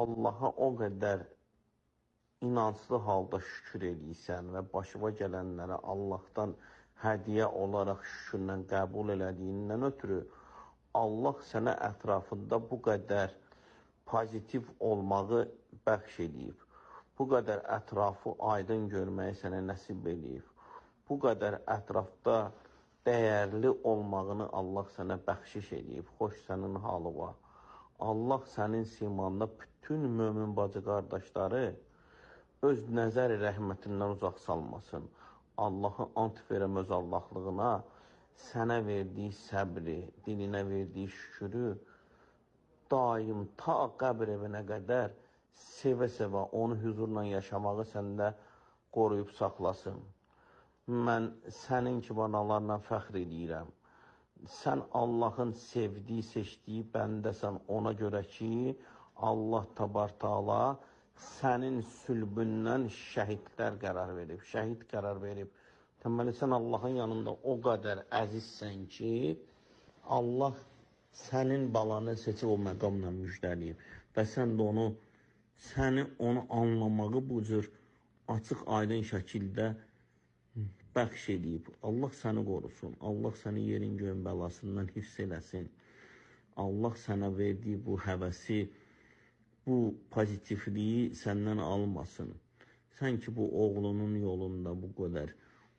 Allaha o qədər inanclı halda şükür eləyirsən və başıma gələnlərə Allahdan hədiyyə olaraq şükürlə qəbul elədiyindən ötürü Allah sənə ətrafında bu qədər pozitiv olmağı bəxş edib. Bu qədər ətrafı aydın görməyi sənə nəsib edib. Bu qədər ətrafda dəyərli olmağını Allah sənə bəxşiş edib. Xoş sənin halı var. Allah sənin simanda bütün mömin bacı qardaşları öz nəzər rəhmətindən uzaq salmasın. Allahı ant verəm öz Allahlığına, sənə verdiyi səbri, dilinə verdiyi şükürü daim ta qəbr evinə qədər sevə-sevə onu huzurla yaşamağı səndə qoruyub saxlasın. Mən sənin kimi analarla fəxr edirəm. Sən Allahın sevdiyi, seçdiyi bəndəsən ona görə ki, Allah Təbarətəala sənin sülbündən şəhidlər qərar verib, şəhid qərar verib. Deməli, sən Allahın yanında o qədər əzizsən ki, Allah sənin balanı seçib o məqamla müjdəliyib və sən də səni onu anlamağı bu cür açıq, aydın şəkildə bəxş edib. Allah səni qorusun. Allah səni yerin göyün bəlasından hifz eləsin. Allah sənə verdiyi bu həvəsi, bu pozitivliyi səndən almasın. Sən ki, bu oğlunun yolunda bu qədər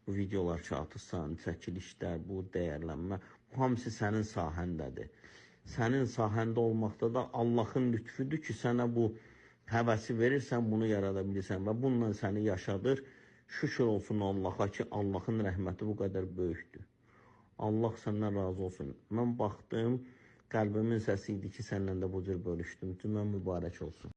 bu videolar çatırsan, çəkilişlər, bu dəyərlənmə, bu hamısı sənin sahəndədir. Sənin sahəndə olmaqda da Allahın lütfüdür ki, sənə bu həvəsi verirsən, bunu yarada bilirsən və bununla səni yaşadır. Şükür olsun Allaha ki, Allahın rəhməti bu qədər böyükdür. Allah səndən razı olsun. Mən baxdım, qəlbimin səsi idi ki, səndən də bu cür bölüşdüm. Cümə mübarək olsun.